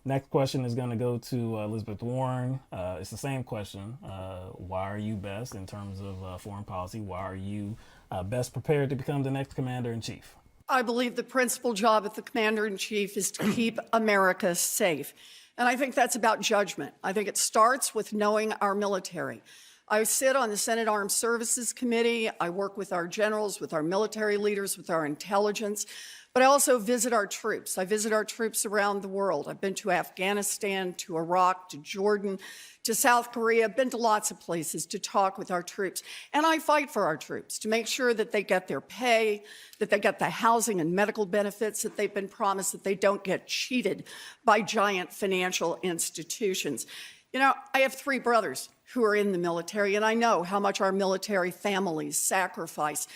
Next question is going to go to Elizabeth Warren. It's the same question. Why are you best in terms of foreign policy? Why are you best prepared to become the next commander-in-chief? I believe the principal job of the commander-in-chief is to keep America safe. And I think that's about judgment. I think it starts with knowing our military. I sit on the Senate Armed Services Committee. I work with our generals, with our military leaders, with our intelligence. But I also visit our troops. I visit our troops around the world. I've been to Afghanistan, to Iraq, to Jordan, to South Korea. I've been to lots of places to talk with our troops. And I fight for our troops to make sure that they get their pay, that they get the housing and medical benefits that they've been promised, that they don't get cheated by giant financial institutions. You know, I have 3 brothers who are in the military, and I know how much our military families sacrifice.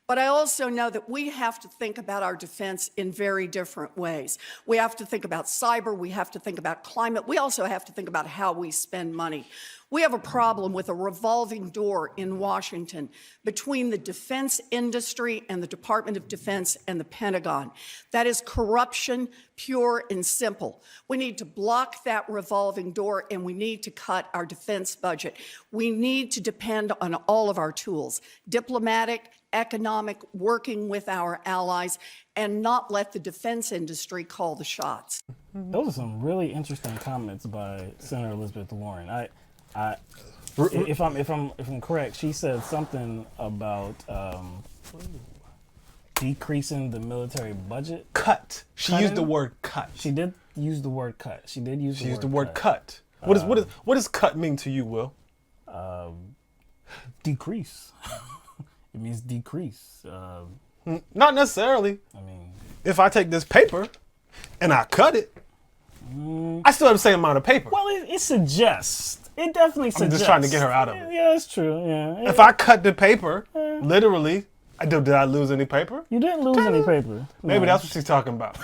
But I also know that we have to think about our defense in very different ways. We have to think about cyber. We have to think about climate. We also have to think about how we spend money. We have a problem with a revolving door in Washington between the defense industry and the Department of Defense and the Pentagon. That is corruption, pure and simple. We need to block that revolving door, and we need to cut our defense budget. We need to depend on all of our tools, diplomatic, economic, working with our allies, and not let the defense industry call the shots. Those are some really interesting comments by Senator Elizabeth Warren. If I'm correct, she said something about decreasing the military budget. Cut. She used the word cut. She did use the word cut. She used the word cut. What does cut mean to you, Will? Decrease. It means decrease. Not necessarily. I mean, if I take this paper and I cut it, I still have the same amount of paper. Well, it suggests. It definitely suggests. I'm just trying to get her out of it. Yeah, it's true. Yeah. If I cut the paper, literally, did I lose any paper? You didn't lose any paper. Maybe that's what she's talking about.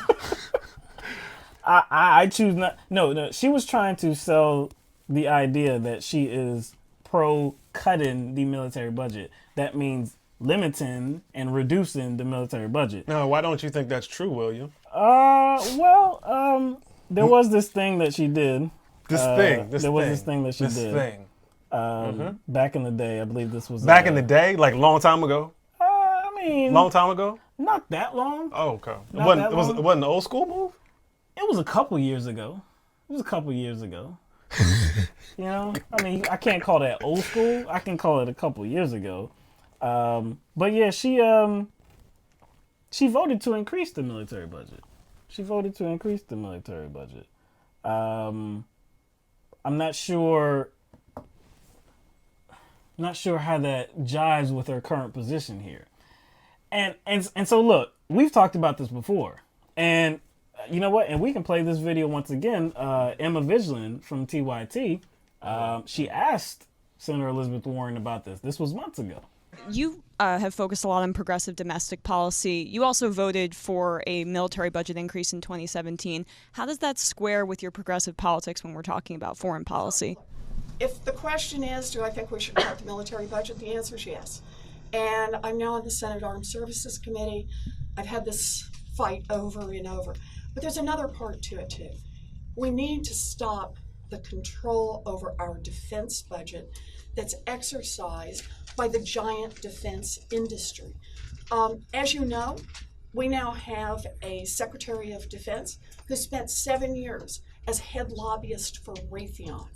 I choose not. No. She was trying to sell the idea that she is pro cutting the military budget. That means limiting and reducing the military budget. No, why don't you think that's true, William? There was this thing that she did. This thing that she did. Back in the day, I believe this was... Back in the day? Like a long time ago? I mean... Long time ago? Not that long. Oh, okay. It wasn't an old school move? It was a couple years ago. You know? I mean, I can't call that old school. I can call it a couple years ago. But yeah, she voted to increase the military budget. I'm not sure how that jives with her current position here. And so look, we've talked about this before. And you know what? And we can play this video once again. Emma Vigeland from TYT, she asked Senator Elizabeth Warren about this. This was months ago. You have focused a lot on progressive domestic policy. You also voted for a military budget increase in 2017. How does that square with your progressive politics when we're talking about foreign policy? If the question is, do I think we should cut the military budget, the answer is yes. And I'm now on the Senate Armed Services Committee. I've had this fight over and over. But there's another part to it, too. We need to stop the control over our defense budget that's exercised by the giant defense industry. As you know, we now have a Secretary of Defense who spent 7 years as head lobbyist for Raytheon.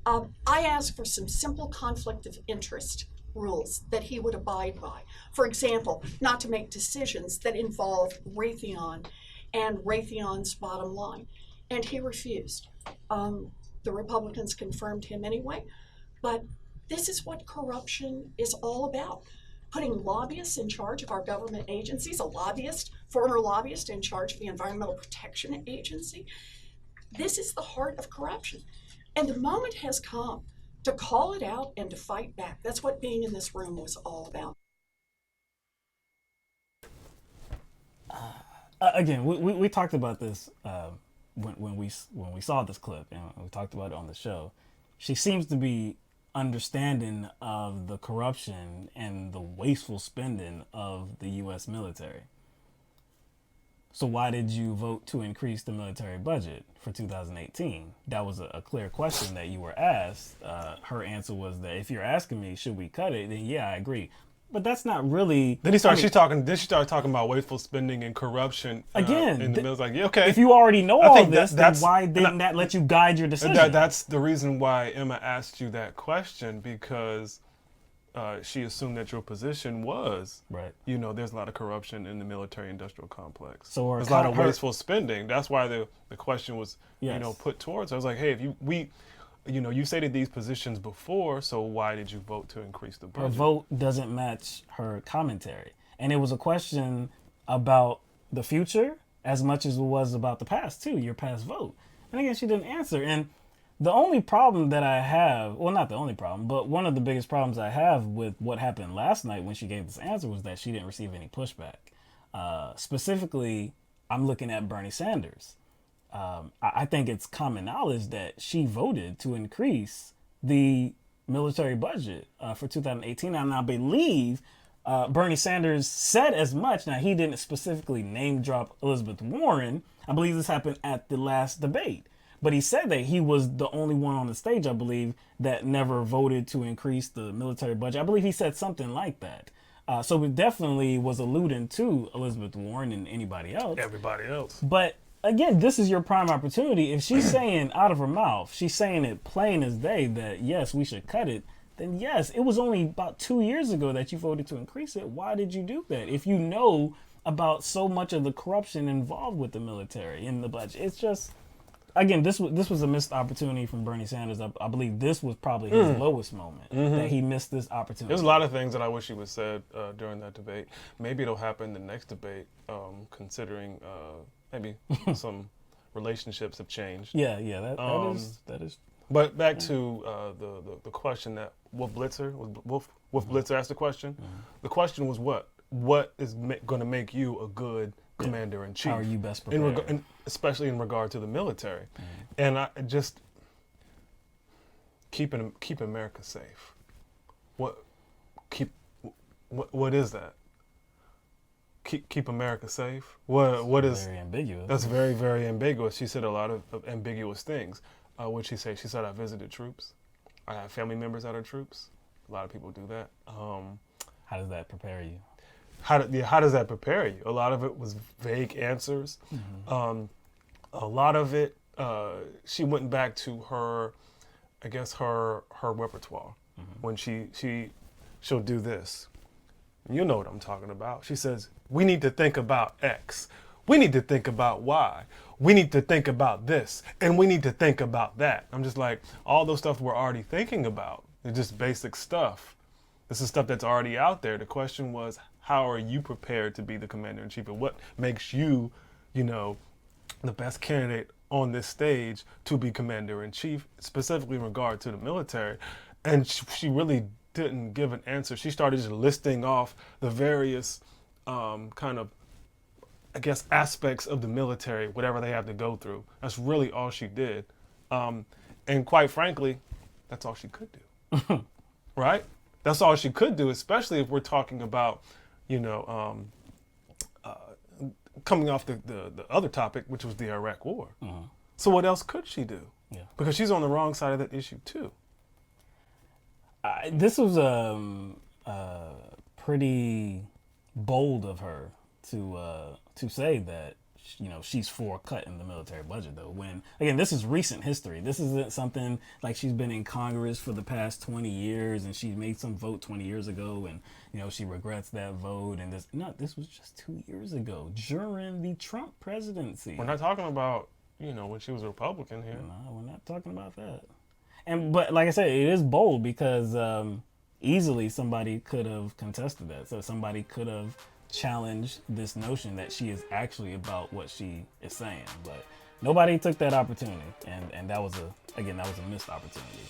I asked for some simple conflict of interest rules that he would abide by. For example, not to make decisions that involve Raytheon and Raytheon's bottom line. And he refused. The Republicans confirmed him anyway, but this is what corruption is all about. Putting lobbyists in charge of our government agencies, a lobbyist, former lobbyist in charge of the Environmental Protection Agency. This is the heart of corruption. And the moment has come to call it out and to fight back. That's what being in this room was all about. Again, we talked about this when we saw this clip, and we talked about it on the show. She seems to be understanding of the corruption and the wasteful spending of the U.S. military. So why did you vote to increase the military budget for 2018? That was a clear question that you were asked. Her answer was that if you're asking me, should we cut it? Then yeah, I agree. But that's not really. Then she started talking about wasteful spending and corruption. Again, in the middle, like, yeah, okay. If you already know I all think this, that's, then why didn't that let you guide your decision? That's the reason why Emma asked you that question, because she assumed that your position was, right. There's a lot of corruption in the military-industrial complex. So there's a lot of wasteful spending. That's why the question was, yes. Put towards her. I was like, hey, if you stated these positions before, so why did you vote to increase the budget? Her vote doesn't match her commentary. And it was a question about the future as much as it was about the past, too, your past vote. And again, she didn't answer. And the only problem that I have, well, not the only problem, but one of the biggest problems I have with what happened last night when she gave this answer was that she didn't receive any pushback. Specifically, I'm looking at Bernie Sanders. I think it's common knowledge that she voted to increase the military budget for 2018. And I believe Bernie Sanders said as much. Now, he didn't specifically name drop Elizabeth Warren. I believe this happened at the last debate. But he said that he was the only one on the stage, I believe, that never voted to increase the military budget. I believe he said something like that. So it definitely was alluding to Elizabeth Warren and anybody else. Everybody else. But again, this is your prime opportunity. If she's saying out of her mouth, she's saying it plain as day that, yes, we should cut it, then yes, it was only about 2 years ago that you voted to increase it. Why did you do that? If you know about so much of the corruption involved with the military in the budget, it's just... Again, this was a missed opportunity from Bernie Sanders. I believe this was probably his lowest moment, that he missed this opportunity. There's a lot of things that I wish he would said during that debate. Maybe it'll happen in the next debate, considering maybe some relationships have changed. Yeah, that is. But back to the question that Wolf Blitzer asked the question. The question was what? What is going to make you a good commander-in-chief? How are you best prepared? Especially in regard to the military. And I just keep America safe. What is that? Keep America safe? What is very ambiguous. That's very, very ambiguous. She said a lot of ambiguous things. What'd she say? She said, I visited troops. I have family members that are troops. A lot of people do that. How does that prepare you? How does that prepare you? A lot of it was vague answers. A lot of it, she went back to her repertoire when she'll do this. You know what I'm talking about. She says, we need to think about X. We need to think about Y. We need to think about this. And we need to think about that. I'm just like, all those stuff we're already thinking about. It's just basic stuff. This is stuff that's already out there. The question was, how are you prepared to be the commander-in-chief? And what makes you, the best candidate on this stage to be commander-in-chief, specifically in regard to the military? And she really didn't give an answer. She started just listing off the various aspects of the military, whatever they have to go through. That's really all she did. And quite frankly, that's all she could do. Right? That's all she could do, especially if we're talking about, coming off the other topic, which was the Iraq War. So what else could she do? Yeah. Because she's on the wrong side of that issue too. This was pretty bold of her to say that she's for cutting the military budget, though, when, again, this is recent history. This isn't something like she's been in Congress for the past 20 years and she made some vote 20 years ago and, she regrets that vote. And this was just 2 years ago during the Trump presidency. We're not talking about, when she was a Republican here. No, we're not talking about that. But like I said, it is bold because easily somebody could have contested that. So somebody could have challenge this notion that she is actually about what she is saying, but nobody took that opportunity, and that was a missed opportunity.